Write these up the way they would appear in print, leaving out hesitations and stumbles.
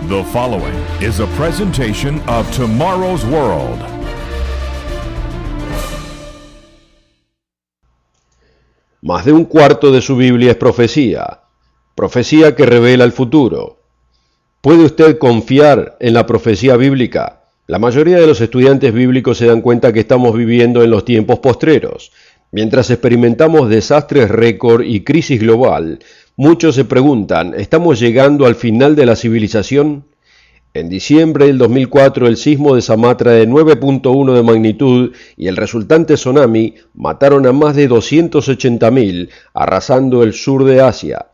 The following is a presentation of Tomorrow's World. Más de un cuarto de su Biblia es profecía, profecía que revela el futuro. ¿Puede usted confiar en la profecía bíblica? La mayoría de los estudiantes bíblicos se dan cuenta que estamos viviendo en los tiempos postreros. Mientras experimentamos desastres récord y crisis global, muchos se preguntan, ¿estamos llegando al final de la civilización? En diciembre del 2004, el sismo de Sumatra de 9.1 de magnitud y el resultante tsunami mataron a más de 280.000, arrasando el sur de Asia.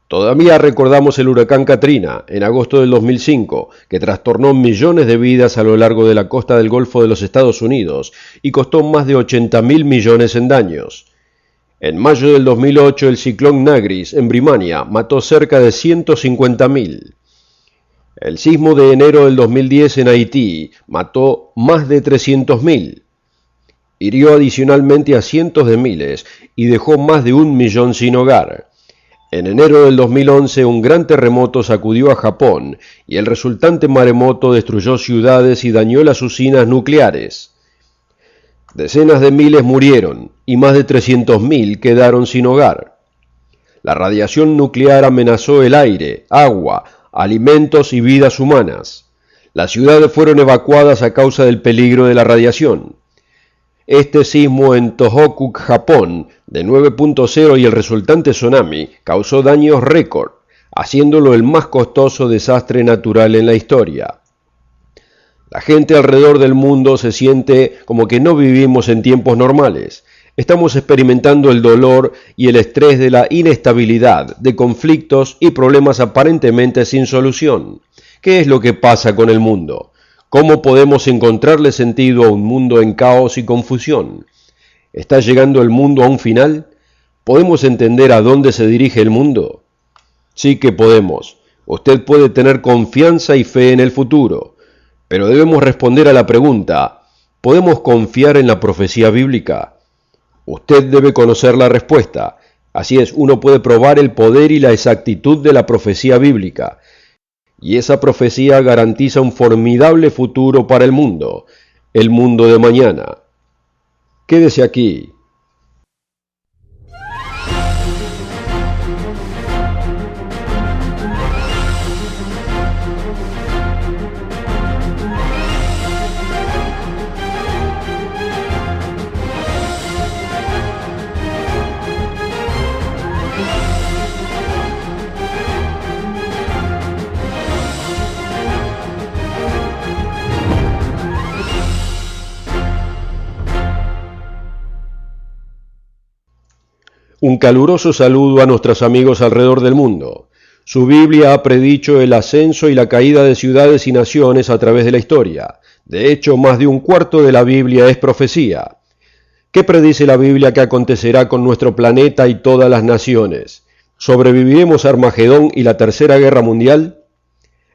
Todavía recordamos el huracán Katrina, en agosto del 2005, que trastornó millones de vidas a lo largo de la costa del Golfo de los Estados Unidos y costó más de 80.000 millones en daños. En mayo del 2008, el ciclón Nagris, en Birmania, mató cerca de 150.000. El sismo de enero del 2010 en Haití mató más de 300.000. Hirió adicionalmente a cientos de miles y dejó más de 1 millón sin hogar. En enero del 2011, un gran terremoto sacudió a Japón y el resultante maremoto destruyó ciudades y dañó las usinas nucleares. Decenas de miles murieron y más de 300.000 quedaron sin hogar. La radiación nuclear amenazó el aire, agua, alimentos y vidas humanas. Las ciudades fueron evacuadas a causa del peligro de la radiación. Este sismo en Tohoku, Japón, de 9.0 y el resultante tsunami causó daños récord, haciéndolo el más costoso desastre natural en la historia. La gente alrededor del mundo se siente como que no vivimos en tiempos normales. Estamos experimentando el dolor y el estrés de la inestabilidad, de conflictos y problemas aparentemente sin solución. ¿Qué es lo que pasa con el mundo? ¿Cómo podemos encontrarle sentido a un mundo en caos y confusión? ¿Está llegando el mundo a un final? ¿Podemos entender a dónde se dirige el mundo? Sí que podemos. Usted puede tener confianza y fe en el futuro, pero debemos responder a la pregunta, ¿podemos confiar en la profecía bíblica? Usted debe conocer la respuesta. Así es, uno puede probar el poder y la exactitud de la profecía bíblica. Y esa profecía garantiza un formidable futuro para el mundo de mañana. Quédese aquí. Un caluroso saludo a nuestros amigos alrededor del mundo. Su Biblia ha predicho el ascenso y la caída de ciudades y naciones a través de la historia. De hecho, más de un cuarto de la Biblia es profecía. ¿Qué predice la Biblia que acontecerá con nuestro planeta y todas las naciones? ¿Sobreviviremos a Armagedón y la Tercera Guerra Mundial?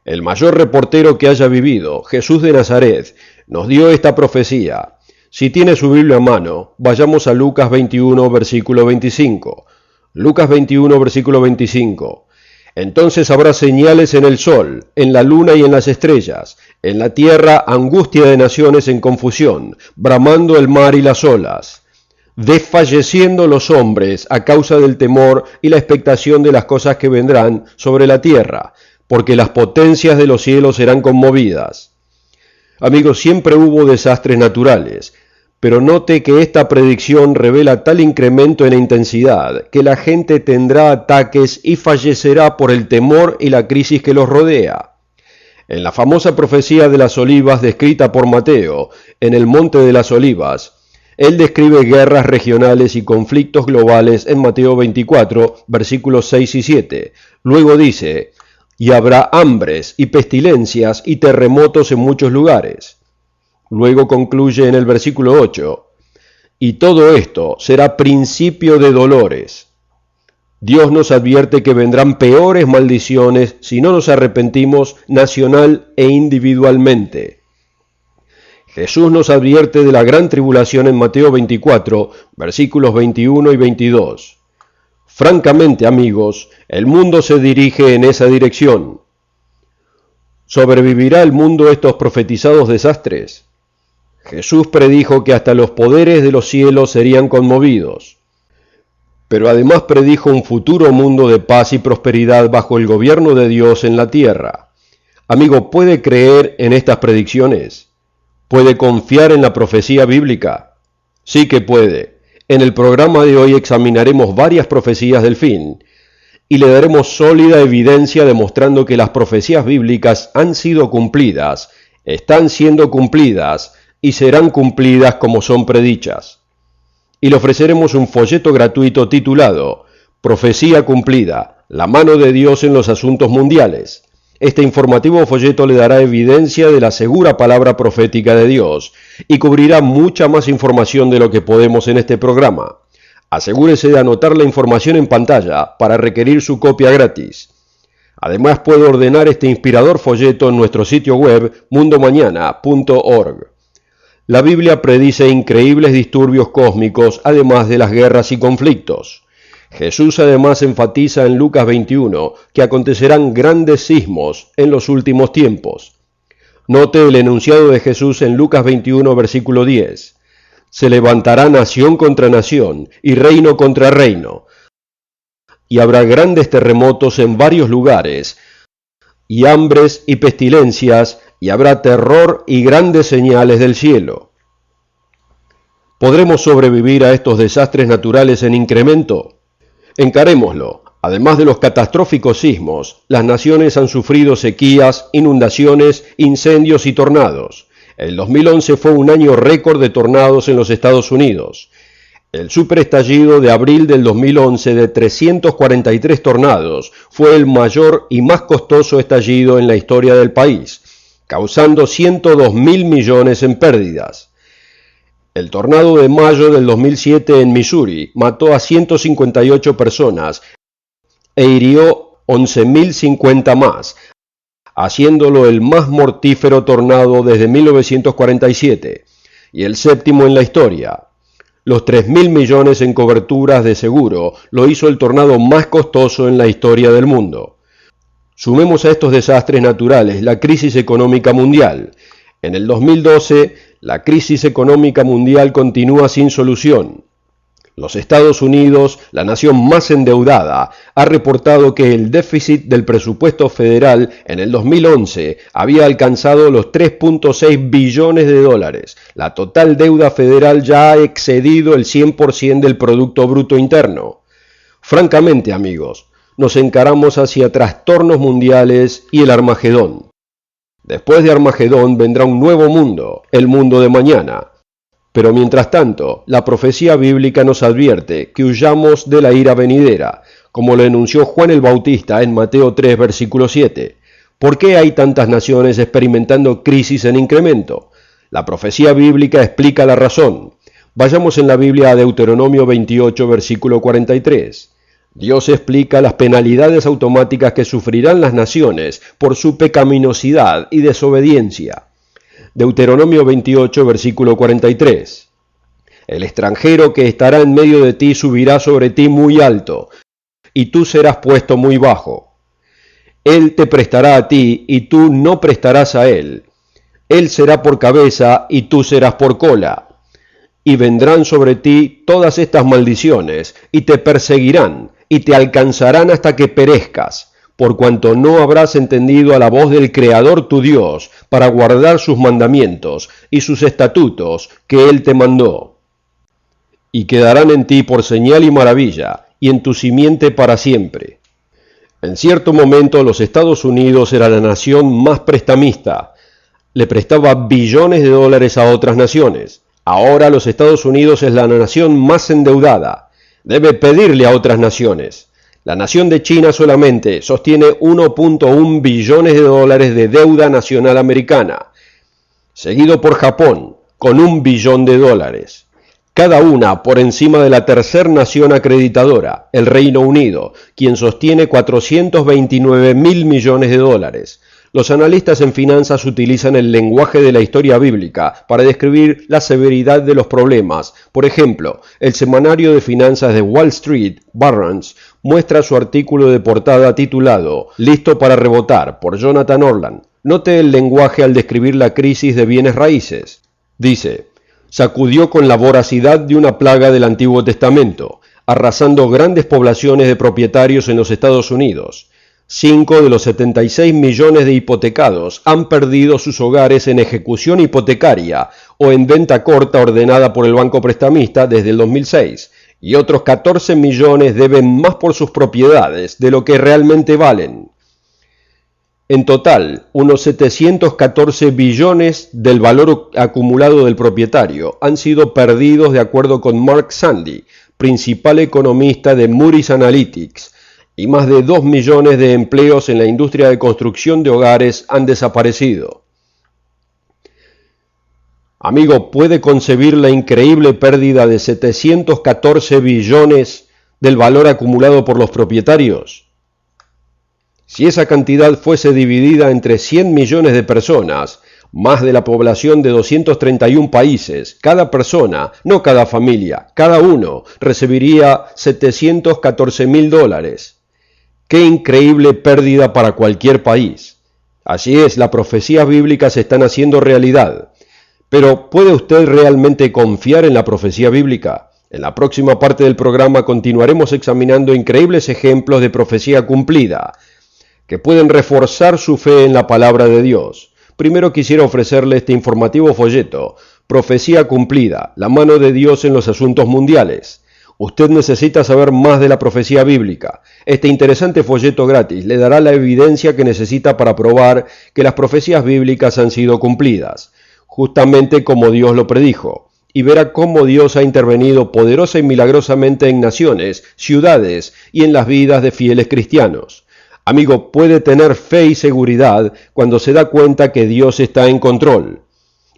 El mayor reportero que haya vivido, Jesús de Nazaret, nos dio esta profecía. Si tiene su Biblia a mano, vayamos a Lucas 21, versículo 25. Lucas 21, versículo 25. Entonces habrá señales en el sol, en la luna y en las estrellas, en la tierra angustia de naciones en confusión, bramando el mar y las olas, desfalleciendo los hombres a causa del temor y la expectación de las cosas que vendrán sobre la tierra, porque las potencias de los cielos serán conmovidas. Amigos, siempre hubo desastres naturales, pero note que esta predicción revela tal incremento en la intensidad que la gente tendrá ataques y fallecerá por el temor y la crisis que los rodea. En la famosa profecía de las olivas descrita por Mateo, en el Monte de las Olivas, él describe guerras regionales y conflictos globales en Mateo 24, versículos 6 y 7. Luego dice, y habrá hambres y pestilencias y terremotos en muchos lugares. Luego concluye en el versículo 8, y todo esto será principio de dolores. Dios nos advierte que vendrán peores maldiciones si no nos arrepentimos nacional e individualmente. Jesús nos advierte de la gran tribulación en Mateo 24, versículos 21 y 22. Francamente, amigos, el mundo se dirige en esa dirección. ¿Sobrevivirá el mundo a estos profetizados desastres? Jesús predijo que hasta los poderes de los cielos serían conmovidos. Pero además predijo un futuro mundo de paz y prosperidad bajo el gobierno de Dios en la tierra. Amigo, ¿puede creer en estas predicciones? ¿Puede confiar en la profecía bíblica? Sí que puede. En el programa de hoy examinaremos varias profecías del fin y le daremos sólida evidencia demostrando que las profecías bíblicas han sido cumplidas, están siendo cumplidas y serán cumplidas como son predichas. Y le ofreceremos un folleto gratuito titulado Profecía cumplida, la mano de Dios en los asuntos mundiales. Este informativo folleto le dará evidencia de la segura palabra profética de Dios y cubrirá mucha más información de lo que podemos en este programa. Asegúrese de anotar la información en pantalla para requerir su copia gratis. Además puede ordenar este inspirador folleto en nuestro sitio web mundomañana.org. La Biblia predice increíbles disturbios cósmicos, además de las guerras y conflictos. Jesús además enfatiza en Lucas 21 que acontecerán grandes sismos en los últimos tiempos. Note el enunciado de Jesús en Lucas 21, versículo 10. Se levantará nación contra nación y reino contra reino, y habrá grandes terremotos en varios lugares, y hambres y pestilencias, y habrá terror y grandes señales del cielo. ¿Podremos sobrevivir a estos desastres naturales en incremento? Encarémoslo. Además de los catastróficos sismos, las naciones han sufrido sequías, inundaciones, incendios y tornados. El 2011 fue un año récord de tornados en los Estados Unidos. El superestallido de abril del 2011 de 343 tornados fue el mayor y más costoso estallido en la historia del país, causando 102.000 millones en pérdidas. El tornado de mayo del 2007 en Missouri mató a 158 personas e hirió 11.050 más, haciéndolo el más mortífero tornado desde 1947 y el séptimo en la historia. Los 3.000 millones en coberturas de seguro lo hizo el tornado más costoso en la historia del mundo. Sumemos a estos desastres naturales la crisis económica mundial. En el 2012, la crisis económica mundial continúa sin solución. Los Estados Unidos, la nación más endeudada, ha reportado que el déficit del presupuesto federal en el 2011 había alcanzado los 3.6 billones de dólares. La total deuda federal ya ha excedido el 100% del Producto Bruto Interno. Francamente, amigos, nos encaramos hacia trastornos mundiales y el Armagedón. Después de Armagedón vendrá un nuevo mundo, el mundo de mañana. Pero mientras tanto, la profecía bíblica nos advierte que huyamos de la ira venidera, como lo enunció Juan el Bautista en Mateo 3, versículo 7. ¿Por qué hay tantas naciones experimentando crisis en incremento? La profecía bíblica explica la razón. Vayamos en la Biblia a Deuteronomio 28, versículo 43. Dios explica las penalidades automáticas que sufrirán las naciones por su pecaminosidad y desobediencia. Deuteronomio 28, versículo 43. El extranjero que estará en medio de ti subirá sobre ti muy alto, y tú serás puesto muy bajo. Él te prestará a ti, y tú no prestarás a él. Él será por cabeza, y tú serás por cola. Y vendrán sobre ti todas estas maldiciones, y te perseguirán, y te alcanzarán hasta que perezcas, por cuanto no habrás entendido a la voz del Creador tu Dios, para guardar sus mandamientos y sus estatutos que Él te mandó. Y quedarán en ti por señal y maravilla, y en tu simiente para siempre. En cierto momento los Estados Unidos era la nación más prestamista. Le prestaba billones de dólares a otras naciones. Ahora los Estados Unidos es la nación más endeudada. Debe pedirle a otras naciones. La nación de China solamente sostiene 1.1 billones de dólares de deuda nacional americana, seguido por Japón, con 1 billón de dólares. Cada una por encima de la tercera nación acreditadora, el Reino Unido, quien sostiene 429.000 millones de dólares. Los analistas en finanzas utilizan el lenguaje de la historia bíblica para describir la severidad de los problemas. Por ejemplo, el semanario de finanzas de Wall Street, Barron's, muestra su artículo de portada titulado «Listo para rebotar» por Jonathan Orland. Note el lenguaje al describir la crisis de bienes raíces. Dice, sacudió con la voracidad de una plaga del Antiguo Testamento, arrasando grandes poblaciones de propietarios en los Estados Unidos. 5 de los 76 millones de hipotecados han perdido sus hogares en ejecución hipotecaria o en venta corta ordenada por el banco prestamista desde el 2006, y otros 14 millones deben más por sus propiedades de lo que realmente valen. En total, unos 714 billones del valor acumulado del propietario han sido perdidos de acuerdo con Mark Sandy, principal economista de Moody's Analytics, y más de 2 millones de empleos en la industria de construcción de hogares han desaparecido. Amigo, ¿puede concebir la increíble pérdida de 714 billones del valor acumulado por los propietarios? Si esa cantidad fuese dividida entre 100 millones de personas, más de la población de 231 países, cada persona, no cada familia, cada uno, recibiría $714.000. ¡Qué increíble pérdida para cualquier país! Así es, las profecías bíblicas se están haciendo realidad. Pero, ¿puede usted realmente confiar en la profecía bíblica? En la próxima parte del programa continuaremos examinando increíbles ejemplos de profecía cumplida, que pueden reforzar su fe en la palabra de Dios. Primero quisiera ofrecerle este informativo folleto, Profecía cumplida, la mano de Dios en los asuntos mundiales. Usted necesita saber más de la profecía bíblica. Este interesante folleto gratis le dará la evidencia que necesita para probar que las profecías bíblicas han sido cumplidas, justamente como Dios lo predijo, y verá cómo Dios ha intervenido poderosa y milagrosamente en naciones, ciudades y en las vidas de fieles cristianos. Amigo, puede tener fe y seguridad cuando se da cuenta que Dios está en control.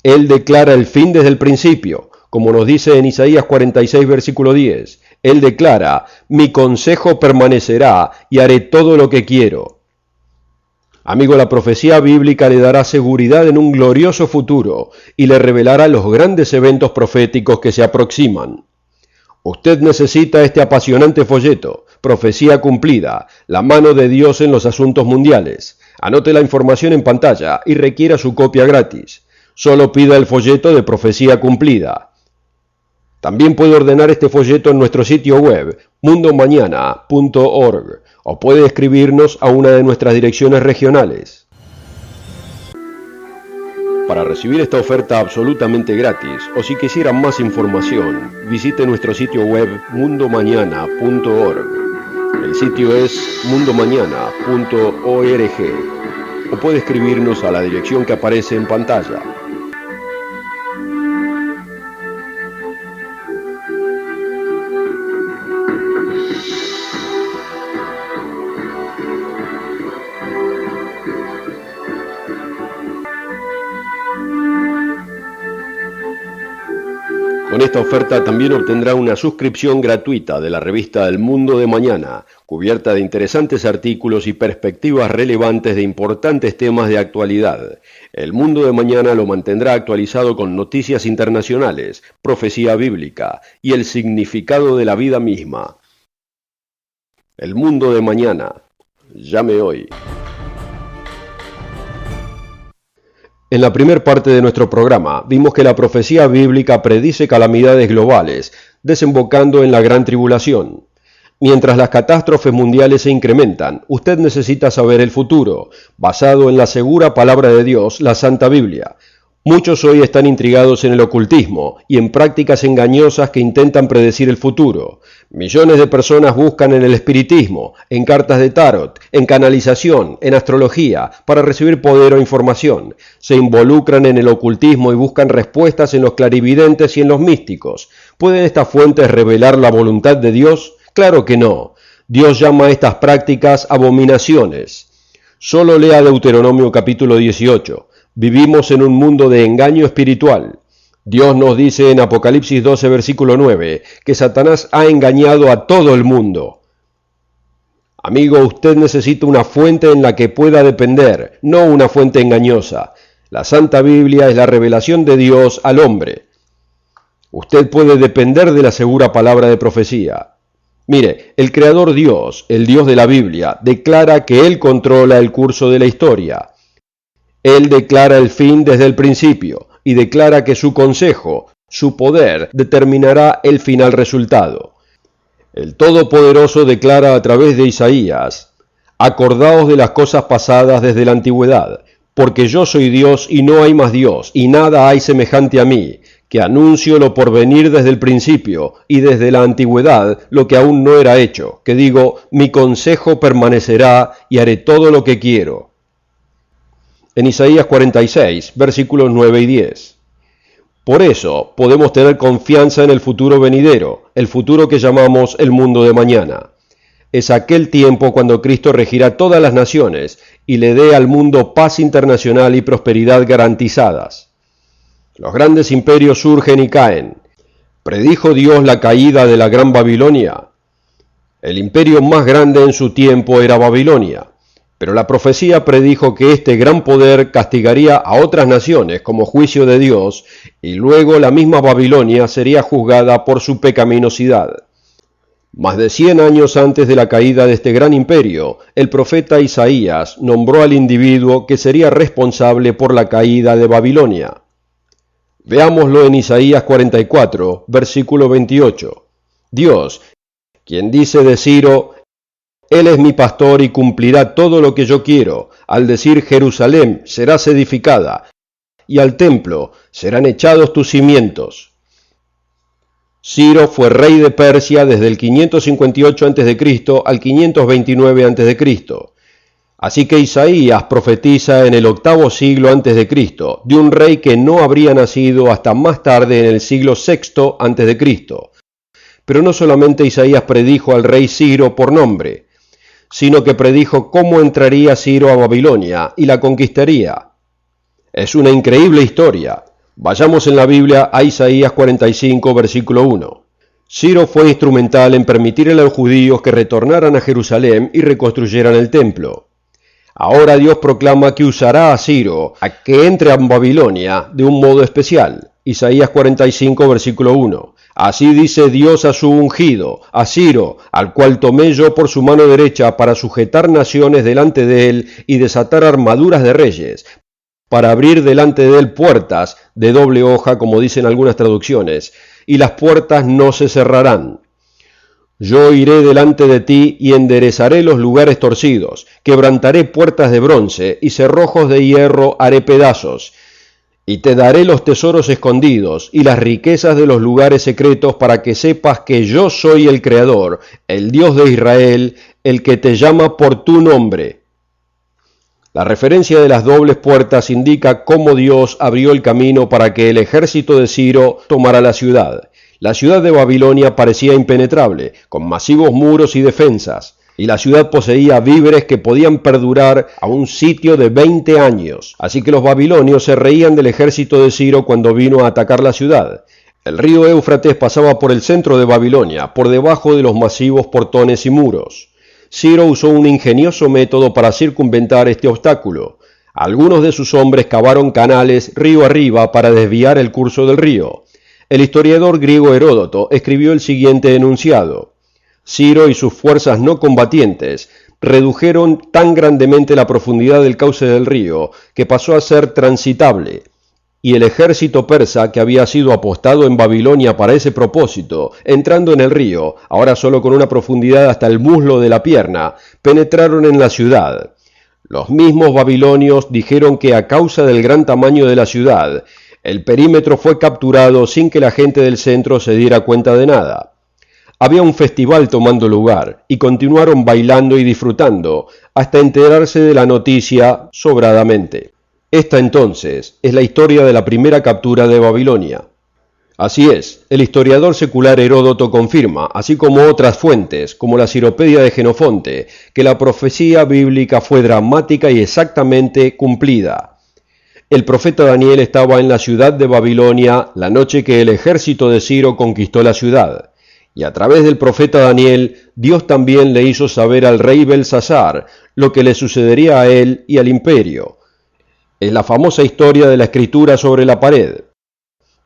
Él declara el fin desde el principio, como nos dice en Isaías 46, versículo 10. Él declara, mi consejo permanecerá y haré todo lo que quiero. Amigo, la profecía bíblica le dará seguridad en un glorioso futuro y le revelará los grandes eventos proféticos que se aproximan. Usted necesita este apasionante folleto, Profecía cumplida, la mano de Dios en los asuntos mundiales. Anote la información en pantalla y requiera su copia gratis. Solo pida el folleto de Profecía cumplida. También puede ordenar este folleto en nuestro sitio web, mundomañana.org, o puede escribirnos a una de nuestras direcciones regionales. Para recibir esta oferta absolutamente gratis, o si quisiera más información, visite nuestro sitio web mundomañana.org. El sitio es mundomañana.org, o puede escribirnos a la dirección que aparece en pantalla. Con esta oferta también obtendrá una suscripción gratuita de la revista El Mundo de Mañana, cubierta de interesantes artículos y perspectivas relevantes de importantes temas de actualidad. El Mundo de Mañana lo mantendrá actualizado con noticias internacionales, profecía bíblica y el significado de la vida misma. El Mundo de Mañana. Llame hoy. En la primera parte de nuestro programa vimos que la profecía bíblica predice calamidades globales, desembocando en la gran tribulación. Mientras las catástrofes mundiales se incrementan, usted necesita saber el futuro, basado en la segura palabra de Dios, la Santa Biblia. Muchos hoy están intrigados en el ocultismo y en prácticas engañosas que intentan predecir el futuro. Millones de personas buscan en el espiritismo, en cartas de tarot, en canalización, en astrología, para recibir poder o información. Se involucran en el ocultismo y buscan respuestas en los clarividentes y en los místicos. ¿Pueden estas fuentes revelar la voluntad de Dios? Claro que no. Dios llama a estas prácticas abominaciones. Solo lea Deuteronomio capítulo 18. Vivimos en un mundo de engaño espiritual. Dios nos dice en Apocalipsis 12, versículo 9, que Satanás ha engañado a todo el mundo. Amigo, usted necesita una fuente en la que pueda depender, no una fuente engañosa. La Santa Biblia es la revelación de Dios al hombre. Usted puede depender de la segura palabra de profecía. Mire, el Creador Dios, el Dios de la Biblia, declara que Él controla el curso de la historia. Él declara el fin desde el principio y declara que su consejo, su poder, determinará el final resultado. El Todopoderoso declara a través de Isaías: acordaos de las cosas pasadas desde la antigüedad, porque yo soy Dios y no hay más Dios, y nada hay semejante a mí, que anuncio lo por venir desde el principio, y desde la antigüedad lo que aún no era hecho, que digo, mi consejo permanecerá, y haré todo lo que quiero. En Isaías 46, versículos 9 y 10. Por eso podemos tener confianza en el futuro venidero, el futuro que llamamos el mundo de mañana. Es aquel tiempo cuando Cristo regirá todas las naciones y le dé al mundo paz internacional y prosperidad garantizadas. Los grandes imperios surgen y caen. ¿Predijo Dios la caída de la Gran Babilonia? El imperio más grande en su tiempo era Babilonia, pero la profecía predijo que este gran poder castigaría a otras naciones como juicio de Dios, y luego la misma Babilonia sería juzgada por su pecaminosidad. Más de 100 años antes de la caída de este gran imperio, el profeta Isaías nombró al individuo que sería responsable por la caída de Babilonia. Veámoslo en Isaías 44, versículo 28. Dios, quien dice de Ciro: Él es mi pastor y cumplirá todo lo que yo quiero, al decir Jerusalén serás edificada, y al templo serán echados tus cimientos. Ciro fue rey de Persia desde el 558 a.C. al 529 a.C. Así que Isaías profetiza en el 8º siglo a.C. de un rey que no habría nacido hasta más tarde en el siglo VI a.C. Pero no solamente Isaías predijo al rey Ciro por nombre, sino que predijo cómo entraría Ciro a Babilonia y la conquistaría. Es una increíble historia. Vayamos en la Biblia a Isaías 45, versículo 1. Ciro fue instrumental en permitir a los judíos que retornaran a Jerusalén y reconstruyeran el templo. Ahora Dios proclama que usará a Ciro a que entre a Babilonia de un modo especial. Isaías 45, versículo 1. Así dice Dios a su ungido, a Ciro, al cual tomé yo por su mano derecha para sujetar naciones delante de él y desatar armaduras de reyes, para abrir delante de él puertas de doble hoja, como dicen algunas traducciones, y las puertas no se cerrarán. Yo iré delante de ti y enderezaré los lugares torcidos, quebrantaré puertas de bronce y cerrojos de hierro haré pedazos, y te daré los tesoros escondidos y las riquezas de los lugares secretos para que sepas que yo soy el Creador, el Dios de Israel, el que te llama por tu nombre. La referencia de las dobles puertas indica cómo Dios abrió el camino para que el ejército de Ciro tomara la ciudad. La ciudad de Babilonia parecía impenetrable, con masivos muros y defensas, y la ciudad poseía víveres que podían perdurar a un sitio de 20 años. Así que los babilonios se reían del ejército de Ciro cuando vino a atacar la ciudad. El río Éufrates pasaba por el centro de Babilonia, por debajo de los masivos portones y muros. Ciro usó un ingenioso método para circunventar este obstáculo. Algunos de sus hombres cavaron canales río arriba para desviar el curso del río. El historiador griego Heródoto escribió el siguiente enunciado: Ciro y sus fuerzas no combatientes redujeron tan grandemente la profundidad del cauce del río que pasó a ser transitable, y el ejército persa que había sido apostado en Babilonia para ese propósito, entrando en el río, ahora solo con una profundidad hasta el muslo de la pierna, penetraron en la ciudad. Los mismos babilonios dijeron que a causa del gran tamaño de la ciudad, el perímetro fue capturado sin que la gente del centro se diera cuenta de nada. Había un festival tomando lugar y continuaron bailando y disfrutando hasta enterarse de la noticia sobradamente. Esta entonces es la historia de la primera captura de Babilonia. Así es, el historiador secular Heródoto confirma, así como otras fuentes, como la Ciropedia de Jenofonte, que la profecía bíblica fue dramática y exactamente cumplida. El profeta Daniel estaba en la ciudad de Babilonia la noche que el ejército de Ciro conquistó la ciudad, y a través del profeta Daniel, Dios también le hizo saber al rey Belsasar lo que le sucedería a él y al imperio. Es la famosa historia de la escritura sobre la pared.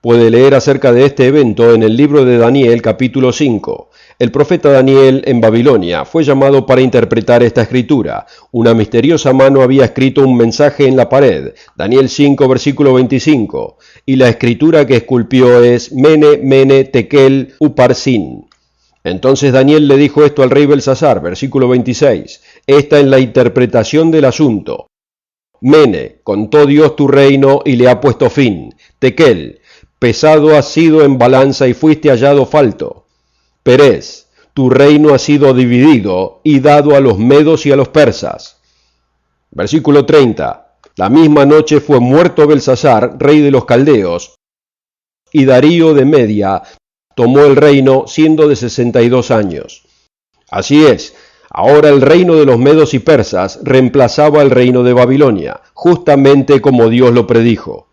Puede leer acerca de este evento en el libro de Daniel capítulo 5. El profeta Daniel en Babilonia fue llamado para interpretar esta escritura. Una misteriosa mano había escrito un mensaje en la pared, Daniel 5, versículo 25, y la escritura que esculpió es Mene, Mene, Tekel, Uparsin. Entonces Daniel le dijo esto al rey Belsasar, versículo 26, esta es la interpretación del asunto. Mene, contó Dios tu reino y le ha puesto fin. Tekel, pesado has sido en balanza y fuiste hallado falto. Perez, tu reino ha sido dividido y dado a los medos y a los persas. Versículo 30. La misma noche fue muerto Belsasar, rey de los caldeos, y Darío de Media tomó el reino siendo de 62 años. Así es, ahora el reino de los medos y persas reemplazaba al reino de Babilonia, justamente como Dios lo predijo.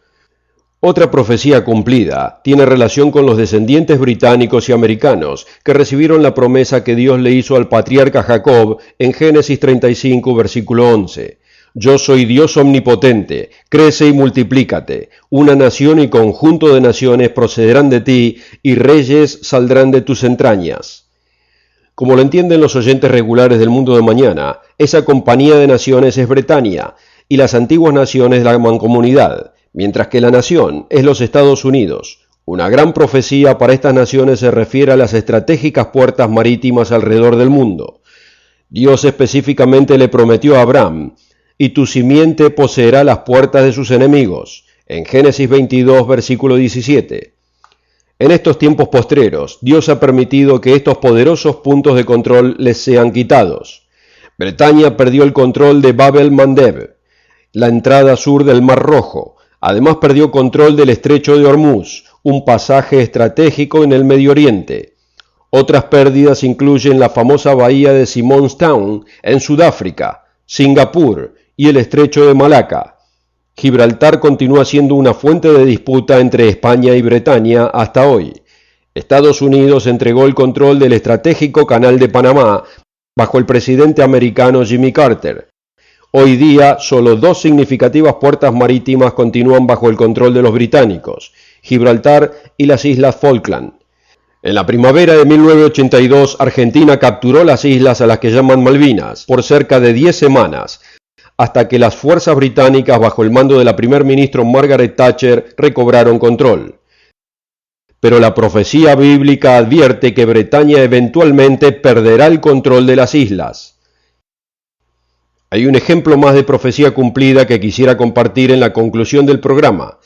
Otra profecía cumplida tiene relación con los descendientes británicos y americanos que recibieron la promesa que Dios le hizo al patriarca Jacob en Génesis 35, versículo 11. Yo soy Dios omnipotente, crece y multiplícate. Una nación y conjunto de naciones procederán de ti, y reyes saldrán de tus entrañas. Como lo entienden los oyentes regulares del Mundo de Mañana, esa compañía de naciones es Bretaña, y las antiguas naciones la mancomunidad, mientras que la nación es los Estados Unidos. Una gran profecía para estas naciones se refiere a las estratégicas puertas marítimas alrededor del mundo. Dios específicamente le prometió a Abraham, y tu simiente poseerá las puertas de sus enemigos, en Génesis 22, versículo 17. En estos tiempos postreros, Dios ha permitido que estos poderosos puntos de control les sean quitados. Bretaña perdió el control de Bab el-Mandeb, la entrada sur del Mar Rojo. Además perdió control del Estrecho de Hormuz, un pasaje estratégico en el Medio Oriente. Otras pérdidas incluyen la famosa bahía de Simon's Town en Sudáfrica, Singapur y el Estrecho de Malaca. Gibraltar continúa siendo una fuente de disputa entre España y Bretaña hasta hoy. Estados Unidos entregó el control del estratégico Canal de Panamá bajo el presidente americano Jimmy Carter. Hoy día, solo dos significativas puertas marítimas continúan bajo el control de los británicos, Gibraltar y las Islas Falkland. En la primavera de 1982, Argentina capturó las islas a las que llaman Malvinas por cerca de 10 semanas, hasta que las fuerzas británicas bajo el mando de la primer ministro Margaret Thatcher recobraron control. Pero la profecía bíblica advierte que Bretaña eventualmente perderá el control de las islas. Hay un ejemplo más de profecía cumplida que quisiera compartir en la conclusión del programa.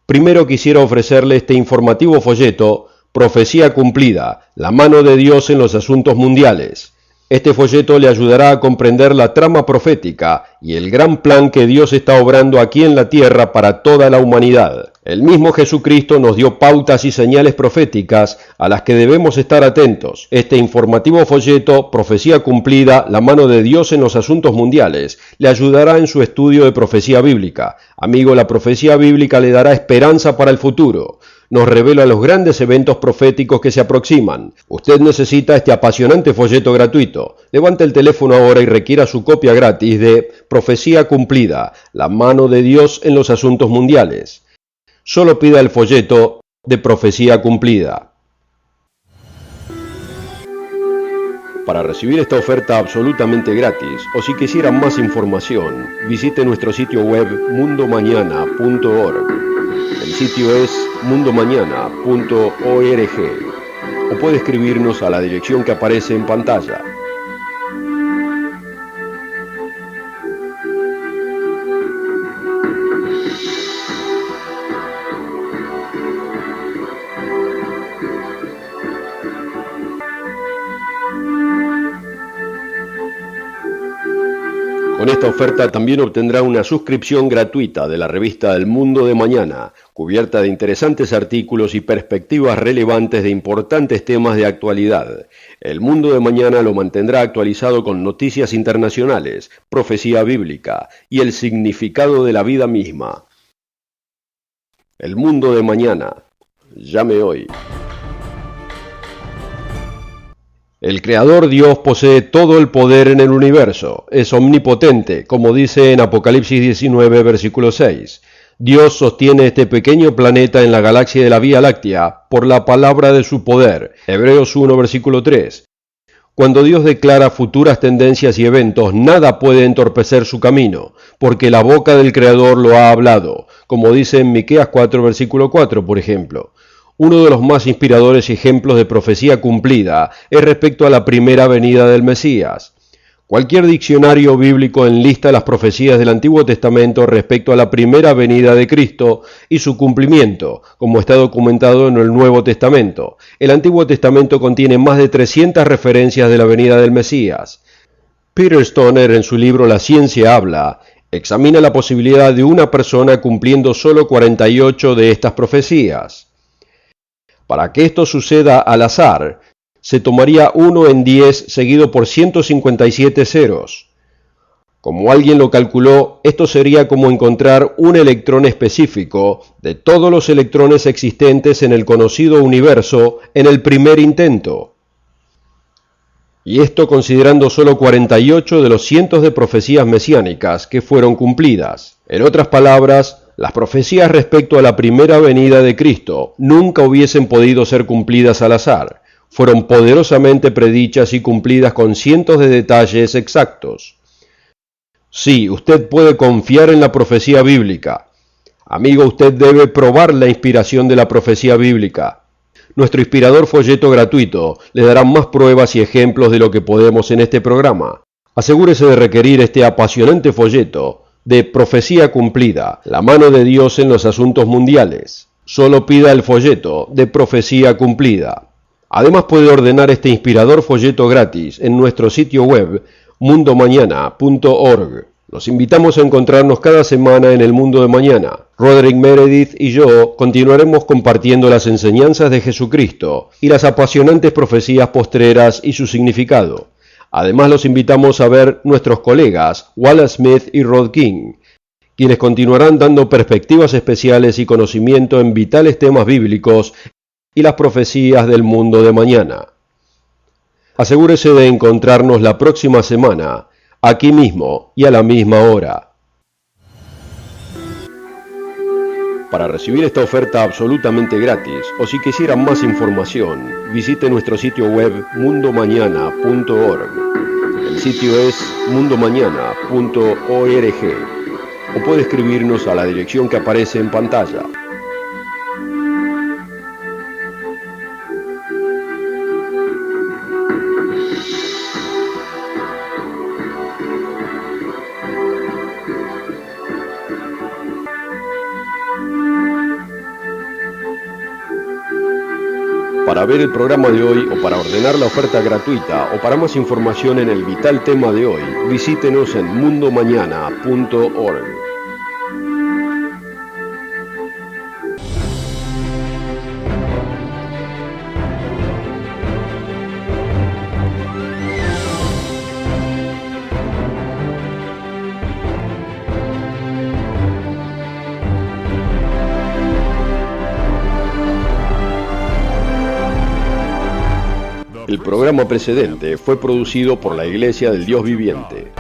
Primero quisiera ofrecerle este informativo folleto, Profecía cumplida, la mano de Dios en los asuntos mundiales. Este folleto le ayudará a comprender la trama profética y el gran plan que Dios está obrando aquí en la tierra para toda la humanidad. El mismo Jesucristo nos dio pautas y señales proféticas a las que debemos estar atentos. Este informativo folleto, Profecía cumplida, la mano de Dios en los asuntos mundiales, le ayudará en su estudio de profecía bíblica. Amigo, la profecía bíblica le dará esperanza para el futuro. Nos revela los grandes eventos proféticos que se aproximan. Usted necesita este apasionante folleto gratuito. Levante el teléfono ahora y requiera su copia gratis de Profecía cumplida, la mano de Dios en los asuntos mundiales. Solo pida el folleto de Profecía cumplida. Para recibir esta oferta absolutamente gratis, o si quisiera más información, visite nuestro sitio web mundomañana.org. El sitio es mundomañana.org o puede escribirnos a la dirección que aparece en pantalla. Con esta oferta también obtendrá una suscripción gratuita de la revista El Mundo de Mañana, cubierta de interesantes artículos y perspectivas relevantes de importantes temas de actualidad. El Mundo de Mañana lo mantendrá actualizado con noticias internacionales, profecía bíblica y el significado de la vida misma. El Mundo de Mañana. Llame hoy. El Creador Dios posee todo el poder en el universo, es omnipotente, como dice en Apocalipsis 19, versículo 6. Dios sostiene este pequeño planeta en la galaxia de la Vía Láctea por la palabra de su poder. Hebreos 1, versículo 3. Cuando Dios declara futuras tendencias y eventos, nada puede entorpecer su camino, porque la boca del Creador lo ha hablado, como dice en Miqueas 4, versículo 4, por ejemplo. Uno de los más inspiradores ejemplos de profecía cumplida es respecto a la primera venida del Mesías. Cualquier diccionario bíblico enlista las profecías del Antiguo Testamento respecto a la primera venida de Cristo y su cumplimiento, como está documentado en el Nuevo Testamento. El Antiguo Testamento contiene más de 300 referencias de la venida del Mesías. Peter Stoner, en su libro La ciencia habla, examina la posibilidad de una persona cumpliendo solo 48 de estas profecías. Para que esto suceda al azar, se tomaría 1 en 10 seguido por 157 ceros. Como alguien lo calculó, esto sería como encontrar un electrón específico de todos los electrones existentes en el conocido universo en el primer intento. Y esto considerando solo 48 de los cientos de profecías mesiánicas que fueron cumplidas. En otras palabras, las profecías respecto a la primera venida de Cristo nunca hubiesen podido ser cumplidas al azar. Fueron poderosamente predichas y cumplidas con cientos de detalles exactos. Sí, usted puede confiar en la profecía bíblica. Amigo, usted debe probar la inspiración de la profecía bíblica. Nuestro inspirador folleto gratuito le dará más pruebas y ejemplos de lo que podemos en este programa. Asegúrese de requerir este apasionante folleto de Profecía Cumplida, la mano de Dios en los asuntos mundiales. Solo pida el folleto de Profecía Cumplida. Además puede ordenar este inspirador folleto gratis en nuestro sitio web mundomañana.org. Los invitamos a encontrarnos cada semana en el Mundo de Mañana. Roderick Meredith y yo continuaremos compartiendo las enseñanzas de Jesucristo y las apasionantes profecías postreras y su significado. Además los invitamos a ver nuestros colegas Wallace Smith y Rod King, quienes continuarán dando perspectivas especiales y conocimiento en vitales temas bíblicos y las profecías del mundo de mañana. Asegúrese de encontrarnos la próxima semana, aquí mismo y a la misma hora. Para recibir esta oferta absolutamente gratis, o si quisieran más información, visite nuestro sitio web mundomañana.org. El sitio es mundomañana.org, o puede escribirnos a la dirección que aparece en pantalla. Para ver el programa de hoy o para ordenar la oferta gratuita o para más información en el vital tema de hoy, visítenos en mundomañana.org. El programa precedente fue producido por la Iglesia del Dios Viviente.